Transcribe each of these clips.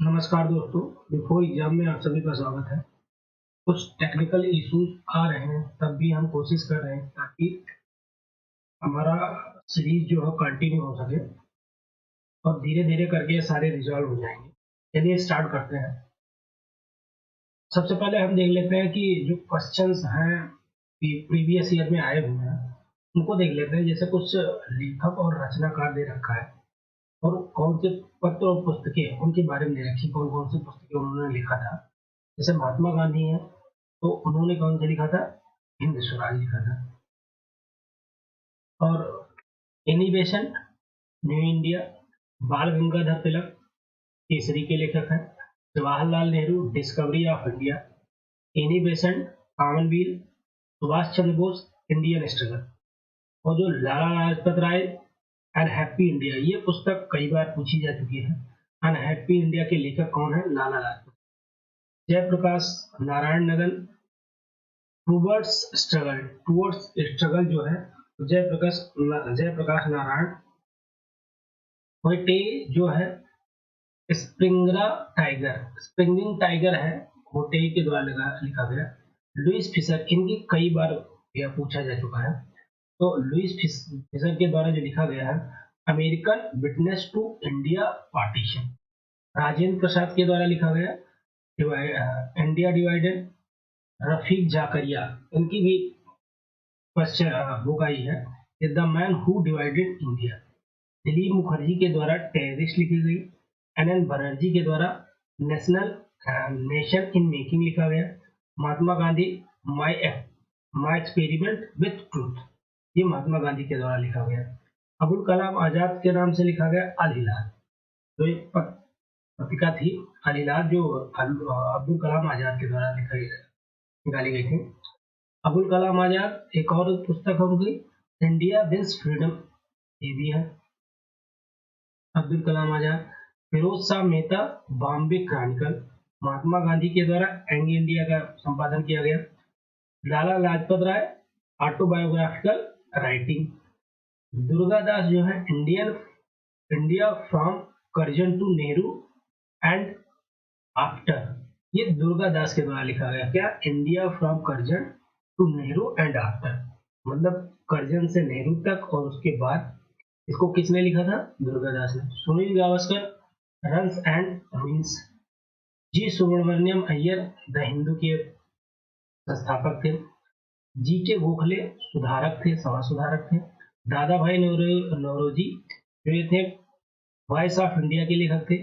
नमस्कार दोस्तों, before exam में आप सभी का स्वागत है। कुछ टेक्निकल इश्यूज आ रहे हैं, तब भी हम कोशिश कर रहे हैं ताकि हमारा सीरीज जो है कंटिन्यू हो सके और धीरे-धीरे करके सारे रिजॉल्व हो जाएंगे। चलिए स्टार्ट करते हैं। सबसे पहले हम देख लेते हैं कि जो क्वेश्चंस हैं प्रीवियस ईयर में आए हुए हैं, उनको देख लेते हैं। जैसे कुछ लेखक और रचनाकार दे रखा है और कौन से पत्र और पुस्तकें उनके बारे में दे रखी, कौन कौन सी पुस्तकें उन्होंने लिखा था। जैसे महात्मा गांधी हैं, तो उन्होंने कौन सा लिखा था? हिंद स्वराज लिखा था। और एनिबेशन, न्यू इंडिया, बाल गंगाधर तिलक केसरी के लेखक हैं। Jawaharlal Nehru, discovery of India. एनिबेशन, Commonwealth, Subhash Chandra Bose, Indian struggle. और जो लाला लाजपत राय, अनहैप्पी इंडिया, ये पुस्तक कई बार पूछी जा चुकी है। अनहैप्पी इंडिया के लेखक कौन है? लाला लाजपत। जयप्रकाश नारायण नगन, टूवर्ड्स स्ट्रगल जो है, जयप्रकाश नारायण। होटे जो है, स्प्रिंगिंग टाइगर है, होटे के द्वारा लिखा गया। लुइस फिशर, इनकी कई बार यह पूछा जा चुका है। तो लुइस फिशर के द्वारा जो लिखा गया है, American witness to India partition. Rajendra Prasad के द्वारा लिखा गया, इंडिया डिवाइडेड। रफीक जाकरिया, इनकी भी बुक आई है, the man who divided India. Dilip Mukherjee के द्वारा टेररिस्ट लिखी गई। एन बनर्जी के द्वारा नेशन इन मेकिंग लिखा गया। महात्मा गांधी, माई माई एक्सपेरिमेंट विथ ट्रूथ, ये महात्मा गांधी के द्वारा लिखा गया। अबुल कलाम आजाद के नाम से लिखा गया अल हिलाल, जो एक पत्रिका थी अल हिलाल, जो अब्दुल कलाम आजाद के द्वारा निकाली गई थी। अबुल कलाम आजाद, एक और पुस्तक हो गई इंडिया विंस फ्रीडम, ये भी है अब्दुल कलाम आजाद। फिरोज शाह मेहता, बॉम्बे क्रॉनिकल, महात्मा गांधी के द्वारा यंग इंडिया का संपादन किया गया। Lala Lajpat Rai, autobiographical writing. दुर्गादास जो है, India from Curzon to Nehru and after, ये दुर्गादास के द्वारा लिखा गया। क्या? India from Curzon to Nehru and after, मतलब करजन से नेहरू तक और उसके बाद। इसको किसने लिखा था? दुर्गादास ने। Sunil Gavaskar, runs and ruins. G Subramania Iyer, the Hindu के संस्थापक थे। जी के गोखले सुधारक थे, समाज सुधारक थे। दादा भाई नौरोजी जो ये थे वॉइस ऑफ इंडिया के लेखक थे।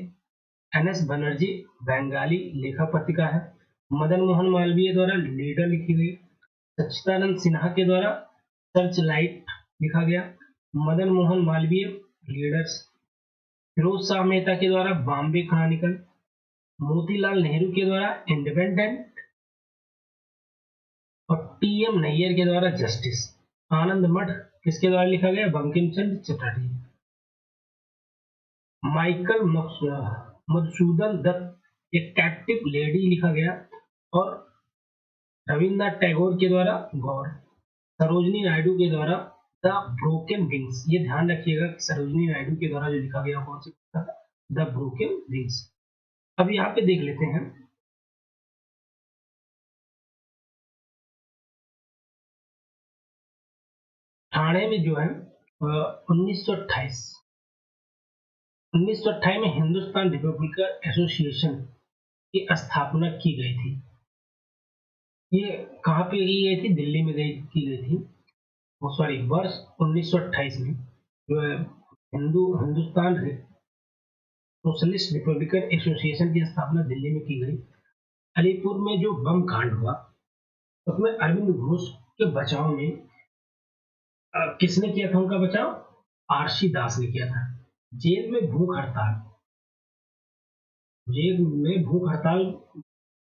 एन एस बनर्जी, बंगाली लेखक पत्रिका है। मदन मोहन मालवीय द्वारा लीडर लिखी गई। सच्चिदानंद सिन्हा के द्वारा सर्च लाइट लिखा गया। मदन मोहन मालवीय, लीडर्स। फिरोज शाह मेहता के द्वारा बॉम्बे क्रॉनिकल। मोतीलाल नेहरू के द्वारा इंडिपेंडेंट। और टी एम नैयर के द्वारा जस्टिस। आनंद मठ किसके द्वारा लिखा गया? बंकिम चंद्र चटर्जी। माइकल मधुसूदन दत्त, एक कैप्टिव लेडी लिखा गया। और रविन्द्रनाथ टैगोर के द्वारा गौर। सरोजनी नायडू के द्वारा द ब्रोकन विंग्स, ये ध्यान रखिएगा कि सरोजनी नायडू के द्वारा जो लिखा गया कौन सी पुस्तक है? The broken wings. अब यहाँ पे देख लेते हैं ठाणे में जो है 1928 में हिंदुस्तान रिपब्लिकन एसोसिएशन की स्थापना की गई थी। ये कहाँ पे की गई थी? दिल्ली में की गई थी। सॉरी, वर्ष 1928 में जो है हिंदुस्तान सोशलिस्ट रिपब्लिकन एसोसिएशन की स्थापना दिल्ली में की गई। अलीपुर में जो बम कांड हुआ, उसमें अरविंद घोष के बचाव में किसने किया था उनका बचाव? आरसी दास ने किया था। जेल में भूख हड़ताल,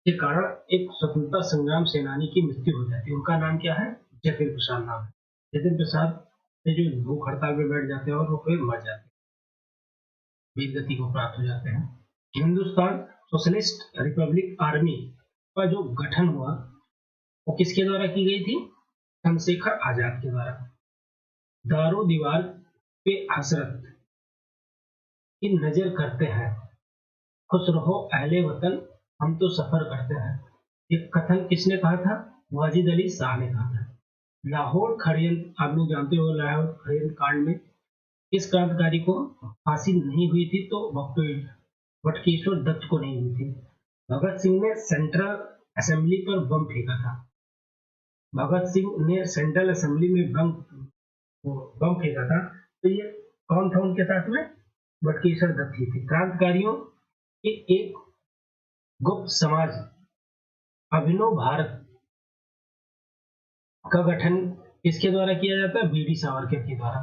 के कारण एक स्वतंत्रता संग्राम सेनानी की मृत्यु हो जाती है। उनका नाम क्या है? जतिन प्रसाद नाम है। जतिन प्रसाद से जो भूख हड़ताल में बैठ जाते हैं और वो फिर मर जाते हैं, वीर गति को प्राप्त हो जाते हैं। हिंदुस्तान सोशलिस्ट रिपब्लिक आर्मी का जो गठन हुआ, वो किसके द्वारा की गई थी? चंद्रशेखर आजाद के द्वारा। दारो दीवार पे हसरत की नजर करते हैं, खुश रहो अहले वतन, हम तो सफर करते हैं। ये कथन किसने कहा था? वाजिद अली शाह ने कहा था। लाहौर खड़ियन, आप लोग जानते हो लाहौर खड़ियन कांड में किस क्रांतिकारी को फांसी नहीं हुई थी? तो बटुकेश्वर दत्त को नहीं हुई थी। भगत सिंह ने सेंट्रल असेंबली पर बम फेंका था। भगत सिंह ने सेंट्रल असेंबली में बम फेंका था। तो ये कौन था उनके साथ में? बटुकेश्वर दत्त ही थे। क्रांतिकारियों के एक गुप्त समाज अभिनव भारत का गठन किसके द्वारा किया जाता है? बीडी सावरकर के द्वारा।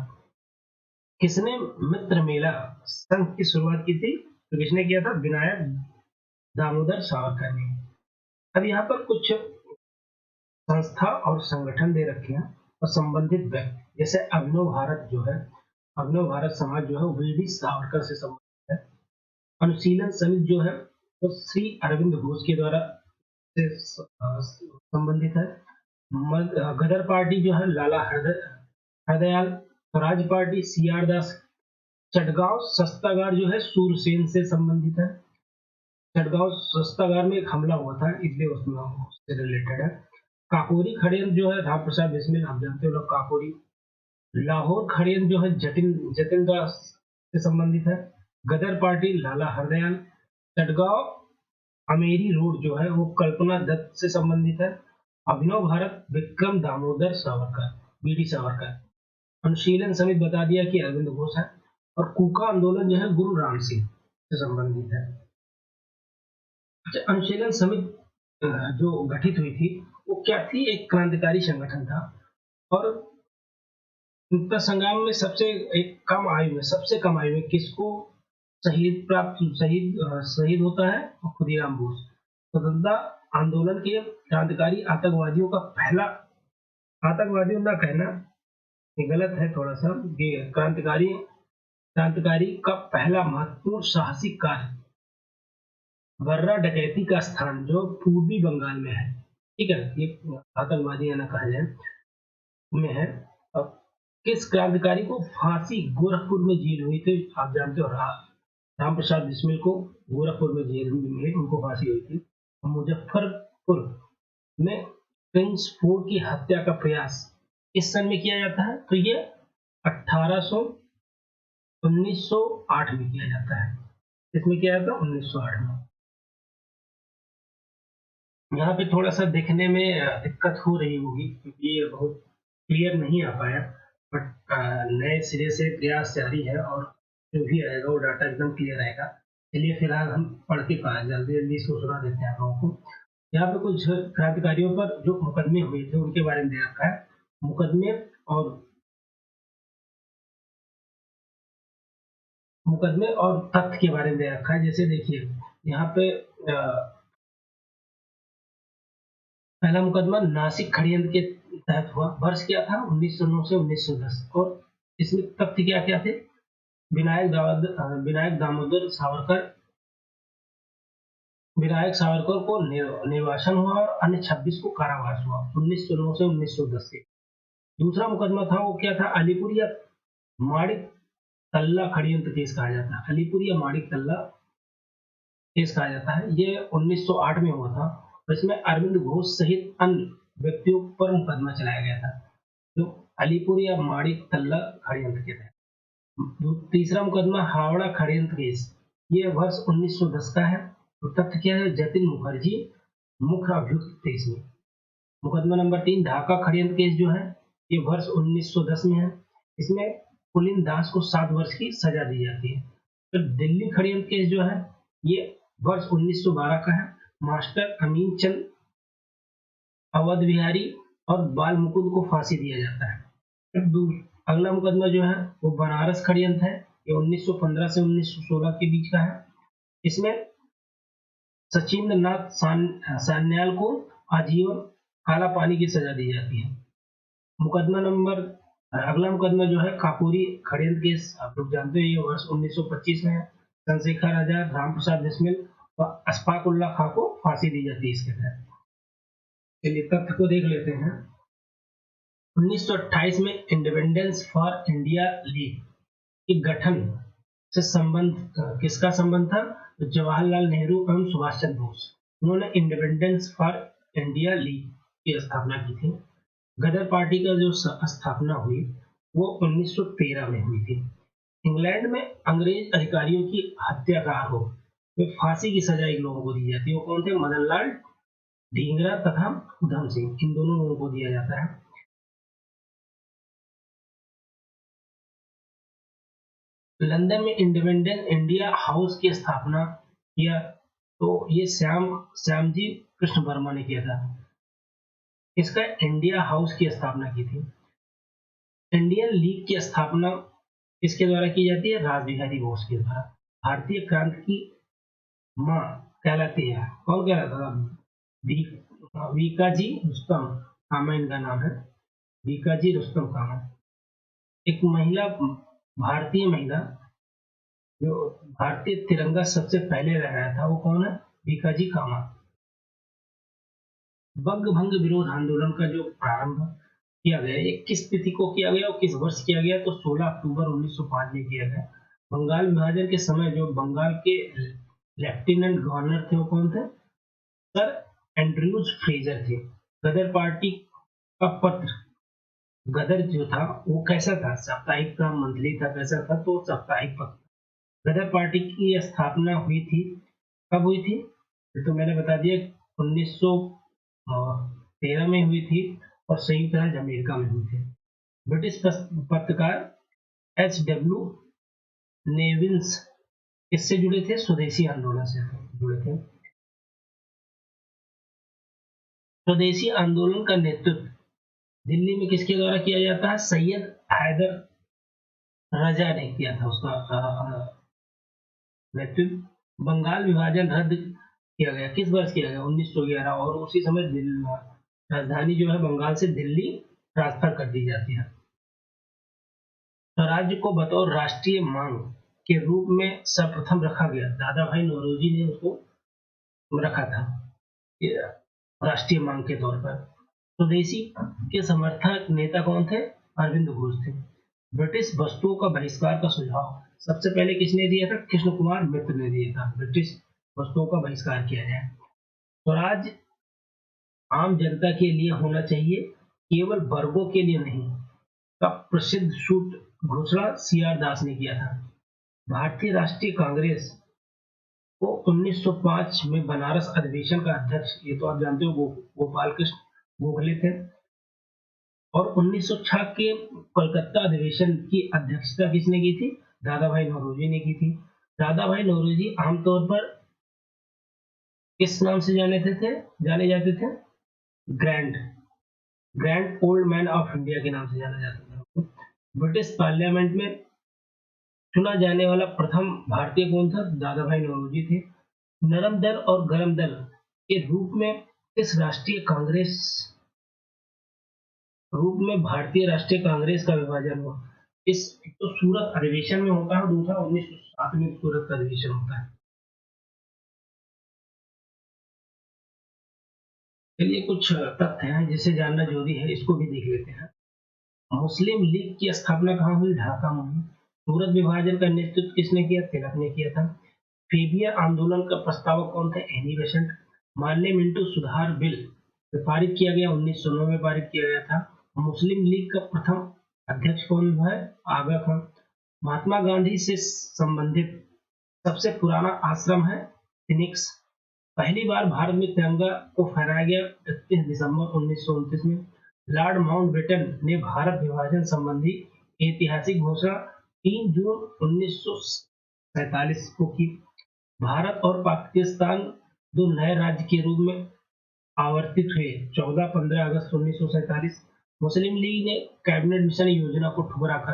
किसने मित्र मेला संघ की शुरुआत की थी? तो किसने किया था? विनायक दामोदर सावरकर ने। अब यहाँ पर कुछ संस्था और संगठन दे रखे हैं और संबंधित व्यक्ति, जैसे अभिनव भारत जो है, अभिनव भारत समाज जो है वो बीडी सावरकर से संबंधित है। अनुशीलन समिति जो है वो श्री अरविंद घोष के द्वारा से संबंधित है। गदर पार्टी जो है Lala Hardayal, Swaraj party C R Das, Chittagong शस्त्रागार जो है सूरसेन से संबंधित है। चटगांव शस्त्रागार में एक हमला हुआ था, इसलिए उसमें उससे रिलेटेड है। काकोरी खड़ियन जो है राम प्रसाद बिस्मिल, आप जानते हो लोग काकोरी। लाहौर खड़ियन जो है जतिन दास से संबंधित है। गदर पार्टी लाला हरदयाल। चटगांव अमेरी रोड जो है वो कल्पना दत्त से संबंधित है। अभिनव भारत विक्रम दामोदर सावरकर, बीडी सावरकर। अनुशीलन समिति बता दिया कि अरविंद घोष है। और कूका आंदोलन जो है गुरु राम सिंह से संबंधित है। अच्छा, अनुशीलन समिति जो गठित हुई थी वो क्या थी? एक क्रांतिकारी संगठन था। और स्वतंत्रता संग्राम में सबसे कम आयु में किसको शहीद होता है? खुदीराम बोस। स्वतंत्रता आंदोलन के क्रांतिकारी आतंकवादियों का पहला, आतंकवादियों ना कहना ये गलत है थोड़ा सा, ये क्रांतिकारी का पहला महत्वपूर्ण साहसिक कार्य बर्रा डकैती का स्थान जो पूर्वी बंगाल में है, ठीक है, ये आतंकवादी ना कहा जाए, में है। और किस क्रांतिकारी को फांसी गोरखपुर में जेल हुई थी? आप जानते हो राम प्रसाद बिस्मिल को गोरखपुर में जेल में उनको फांसी हुई थी। मुजफ्फरपुर में प्रिंस फोर्ड की हत्या का प्रयास इस सन में किया जाता है? तो ये 1908 में किया जाता है। इसमें किया जाता है 1908 में। यहाँ पे थोड़ा सा देखने में दिक्कत हो रही होगी क्योंकि ये बहुत क्लियर नहीं आ पाया, बट नए सिरे से प्रयास जारी है और जो भी आएगा वो डाटा एकदम क्लियर आएगा। चलिए फिलहाल हम पढ़ के जल्दी जल्दी सुना देते हैं आप लोगों को। यहाँ पे कुछ क्रांतिकारियों पर जो मुकदमे हुए थे उनके बारे में दे रखा है। मुकदमे और तथ्य के बारे में दे रखा है। जैसे देखिए यहाँ पे पहला मुकदमा नासिक षड्यंत्र के तहत हुआ। वर्ष क्या था? 1909 से 1910। और इसमें तथ्य क्या क्या थे? विनायक सावरकर को निर्वासन हुआ और अन्य 26 को कारावास हुआ 1909 से 1910 से। दूसरा मुकदमा था वो क्या था? अलीपुर या माणिक तल्ला षड्यंत्र केस कहा जाता है। अलीपुर या माणिक तल्ला केस कहा जाता है। ये 1908 में हुआ था। इसमें अरविंद घोष सहित अन्य व्यक्तियों पर मुकदमा चलाया गया था जो अलीपुर या माणिक तल्ला षड्यंत्र के तहत। तीसरा मुकदमा हावड़ा षड्यंत्र केस, ये वर्ष 1910 का है। तो तथ्य क्या है? जतिन मुखर्जी मुख्य अभियुक्त थे इसमें। मुकदमा नंबर 3 ढाका षड्यंत्र केस जो है ये वर्ष 1910 में है। इसमें पुलिन दास को 7 वर्ष की सजा दी जाती है। तो दिल्ली षड्यंत्र केस जो है ये वर्ष 1912 का है। मास्टर अमीन चंद, अवध बिहारी और बाल मुकुंद को फांसी दिया जाता है। अगला मुकदमा जो है वो बनारस षड्यंत्र है। ये 1915 से 1916 के बीच का है। इसमें सचिंद्र नाथ सान्याल को आजीवन काला पानी की सजा दी जाती है। अगला मुकदमा जो है काकोरी षड्यंत्र केस, आप लोग जानते हैं, ये वर्ष 1925 में है। चंद्रशेखर आजाद, राम प्रसाद बिस्मिल और अशफाक उल्लाह खां को फांसी दी जाती है इसके तहत। चलिए तथ्य को देख लेते हैं। 1928 में इंडिपेंडेंस फॉर इंडिया लीग के गठन से संबंध किसका संबंध था? तो जवाहरलाल नेहरू एवं सुभाष चंद्र बोस, उन्होंने इंडिपेंडेंस फॉर इंडिया लीग की स्थापना की थी। गदर पार्टी का जो स्थापना हुई वो 1913 में हुई थी। इंग्लैंड में अंग्रेज अधिकारियों की हत्या का आरोप में फांसी की सजा इन लोगों को दी जाती है। वो कौन थे? मदनलाल ढींगरा तथा उधम सिंह, इन दोनों लोगों को दिया जाता है। लंदन में इंडिपेंडेंस इंडिया हाउस की स्थापना किया तो ये श्यामजी कृष्ण वर्मा ने किया था। इसका इंडिया हाउस की स्थापना की थी। इंडियन लीग की स्थापना किसके द्वारा की जाती है? रास बिहारी बोस के द्वारा। भारतीय क्रांति की मां कहलाती है, कौन कहलाता था? वीकाजी रुस्तम कामा इनका नाम है, वीकाजी रुस्तम कामा। एक महिला, भारतीय महिला जो भारतीय तिरंगा सबसे पहले लहराया था वो कौन है? भिकाजी कामा। बंग भंग विरोध आंदोलन का जो प्रारंभ किया गया, ये किस तिथि को किया गया और किस वर्ष किया गया? तो 16 अक्टूबर 1905 में किया गया। बंगाल विभाजन के समय जो बंगाल के लेफ्टिनेंट गवर्नर थे वो कौन थे? सर एंड्रयूज फ्रेजर थे। गदर पार्टी का पत्र, गदर जो था वो कैसा था? साप्ताहिक था, मंथली था, कैसा था? तो साप्ताहिक पत्र। गदर पार्टी की स्थापना हुई थी, कब हुई थी? तो मैंने बता दिया 1913 में हुई थी और संयुक्त राज्य अमेरिका में हुई थी। ब्रिटिश पत्रकार एच.डब्ल्यू. नेविल्स किससे जुड़े थे? स्वदेशी आंदोलन से जुड़े थे। स्वदेशी आंदोलन का नेतृत्व दिल्ली में किसके द्वारा किया जाता है? सैयद हैदर रजा ने किया था उसका नेतृत्व। बंगाल विभाजन रद्द किया गया, किस वर्ष किया गया? 1911। और उसी समय राजधानी जो है बंगाल से दिल्ली ट्रांसफर कर दी जाती है। स्वराज्य को बतौर राष्ट्रीय मांग के रूप में सर्वप्रथम रखा गया, दादा भाई नौरोजी ने उसको रखा था राष्ट्रीय मांग के तौर पर। स्वदेशी के समर्थक नेता कौन थे? अरविंद घोष थे। ब्रिटिश वस्तुओं का बहिष्कार का सुझाव सबसे पहले किसने दिया था? कृष्ण कुमार मित्र ने दिया था। ब्रिटिश वस्तुओं का बहिष्कार किया जाए। स्वराज आम जनता के लिए होना चाहिए, केवल वर्गों के लिए नहीं, का प्रसिद्ध सूट घोषणा सी.आर. दास ने किया था। भारतीय राष्ट्रीय कांग्रेस को 1905 में बनारस अधिवेशन का अध्यक्ष, ये तो आप जानते हो, गोपाल कृष्ण गोखले थे। और 1906 के कोलकाता अधिवेशन की अध्यक्षता किसने की थी? दादा भाई नौरोजी ने की थी। दादा भाई नौरोजी आमतौर पर किस नाम से जाने जाते थे? Grand grand old man of India के नाम से जाना जाता था। ब्रिटिश पार्लियामेंट में चुना जाने वाला प्रथम भारतीय कौन था? दादा भाई नौरोजी थे। नरम दल और गरम दल के रूप में भारतीय राष्ट्रीय कांग्रेस का विभाजन हुआ। इस तो सूरत अधिवेशन में होता है, दूसरा 1907 में सूरत का अधिवेशन होता है। चलिए कुछ तथ्य हैं जिसे जानना जरूरी है, इसको भी देख लेते हैं। मुस्लिम लीग की स्थापना कहाँ हुई? ढाका में हुई। सूरत विभाजन का नेतृत्व किसने किया? तिलक ने किया था। फेबिया आंदोलन का प्रस्तावक कौन थे? Annie Besant. मार्ले मिंटो सुधार बिल पारित किया गया, 1909 में पारित किया गया था। मुस्लिम लीग का प्रथम अध्यक्ष कौन है? आगा खान। महात्मा गांधी से संबंधित सबसे पुराना आश्रम है फिनिक्स। पहली बार भारत में तिरंगा को फहराया गया 31 दिसंबर 1929 में। लॉर्ड माउंटबेटन ने भारत विभाजन संबंधी ऐतिहासिक घोषणा 3 जून 1947 को की। भारत और पाकिस्तान दो नए राज्य के रूप में आवर्तित हुए 14-15 अगस्त 1947। मुस्लिम लीग ने कैबिनेट मिशन योजना को ठुकराकर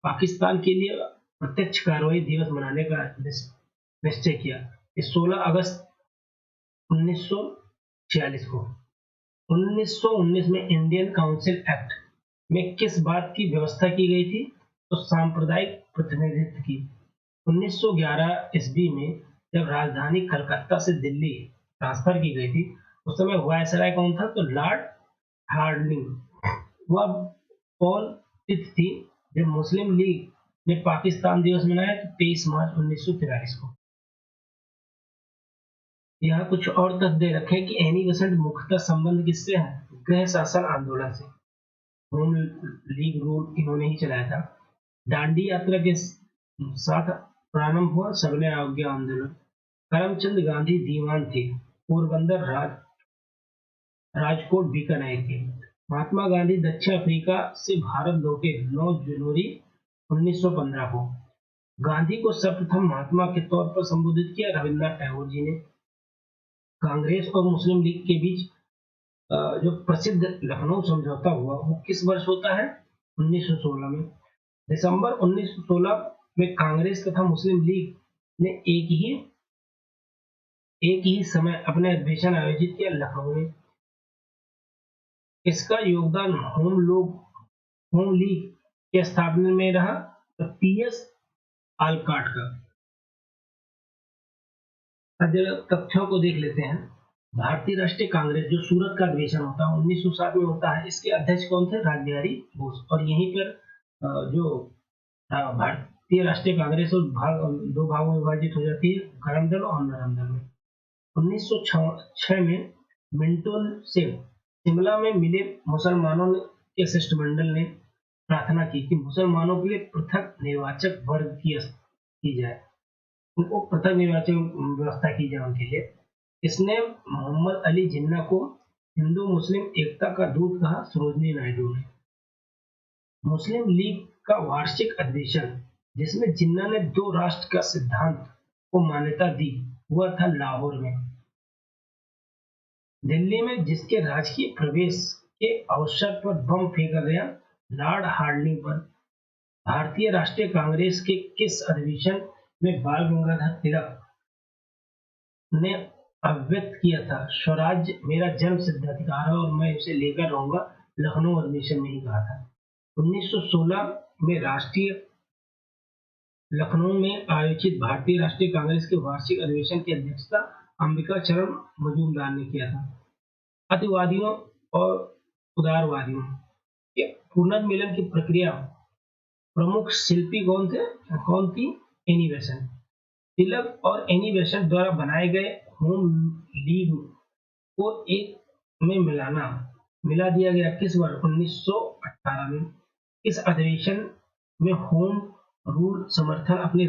पाकिस्तान के लिए प्रत्यक्ष कार्रवाई दिवस मनाने का निश्चय किया। इस 16 अगस्त 1946 को 1919 में इंडियन काउंसिल एक्ट में किस बात की व्यवस्था की गई थी? तो सांप्रदायिक प्रतिनिधित्व की। 1911 ईस्वी में जब राजधानी कलकत्ता से दिल्ली ट्रांसफर की गई थी, उस समय वायसराय कौन था? तो लॉर्ड हार्डिंग। वह कौन तिथि थी जब मुस्लिम लीग ने पाकिस्तान दिवस मनाया? तो 23 मार्च 1943 को। यहाँ कुछ और तथ्य दे रखे कि एनी बेसेंट मुख्यतः संबंध किससे है? गृह शासन आंदोलन से। होम लीग रूल इन्होंने ही चलाया था। दांडी यात्रा के साथ प्रारंभ हुआ सबने आज्ञा आंदोलन। करमचंद गांधी दीवान थे, पोरबंदर राजकोट बीकानेर के। महात्मा गांधी दक्षिण अफ्रीका से भारत लौटे 9 जनवरी 1915 को। गांधी को सर्वप्रथम महात्मा के तौर पर संबोधित किया रविन्द्रनाथ टैगोर जी ने। कांग्रेस और मुस्लिम लीग के बीच जो प्रसिद्ध लखनऊ समझौता हुआ वो किस वर्ष होता है? 1916 में। दिसंबर 1916 में कांग्रेस तथा मुस्लिम लीग ने एक ही समय अपने अधिवेशन आयोजित किया लखनऊ में। इसका योगदान होम लीग के स्थापना में रहा। तो पीएस आलकाट का। तथ्यों को देख लेते हैं। भारतीय राष्ट्रीय कांग्रेस जो सूरत का अधिवेशन होता है 1907 में होता है, इसके अध्यक्ष कौन थे? रासबिहारी बोस। और यहीं पर जो भारतीय राष्ट्रीय कांग्रेस दो भागों में विभाजित हो जाती है, गरम दल और नरम दल में। 1906 में मिंटो से शिमला में मिले मुसलमानों के शिष्टमंडल ने प्रार्थना की कि मुसलमानों के लिए पृथक निर्वाचक वर्ग की जाए, उनको पृथक निर्वाचन व्यवस्था की जाए उनके लिए। इसने मोहम्मद अली जिन्ना को हिंदू मुस्लिम एकता का दूत कहा। सरोजनी नायडू ने। मुस्लिम लीग का वार्षिक अधिवेशन जिसमें जिन्ना ने 2 राष्ट्र का सिद्धांत को मान्यता दी हुआ था लाहौर में। दिल्ली में जिसके राजकीय प्रवेश के अवसर पर बम फेंका गया लॉर्ड हार्डिंग पर। भारतीय राष्ट्रीय कांग्रेस के किस अधिवेशन में बाल गंगाधर तिलक ने अभिव्यक्त किया था स्वराज्य मेरा जन्म सिद्ध अधिकार है और मैं उसे लेकर रहूंगा? लखनऊ अधिवेशन में ही कहा था। 1916 में लखनऊ में आयोजित भारतीय राष्ट्रीय कांग्रेस के वार्षिक अधिवेशन की अध्यक्षता अंबिका चरण मजूमदार ने किया था। अतिवादियों और उदारवादियों के पुनर्मिलन की प्रक्रिया प्रमुख शिल्पी कौन थी? Annie Besant. तिलक और एनी बेसेंट द्वारा बनाए गए होम लीग को एक में मिला दिया गया किस वर्ष? 1918 में। इस अधिवेशन में होम रूल समर्थन अपनी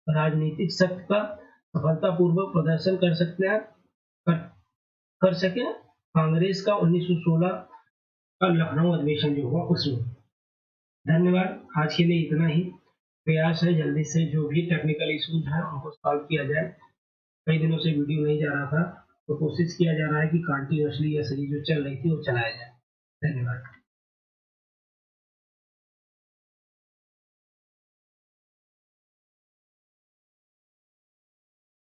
राजनीतिक शक्ति का सफलतापूर्वक प्रदर्शन कर सके कांग्रेस का 1916 का लखनऊ अधिवेशन जो हुआ उसमें। धन्यवाद। आज के लिए इतना ही। प्रयास है जल्दी से जो भी टेक्निकल इश्यूज हैं उनको सॉल्व किया जाए। कई दिनों से वीडियो नहीं जा रहा था तो कोशिश किया जा रहा है कि कंटिन्यूअसली या सीरीज जो चल रही थी वो चलाया जाए। धन्यवाद।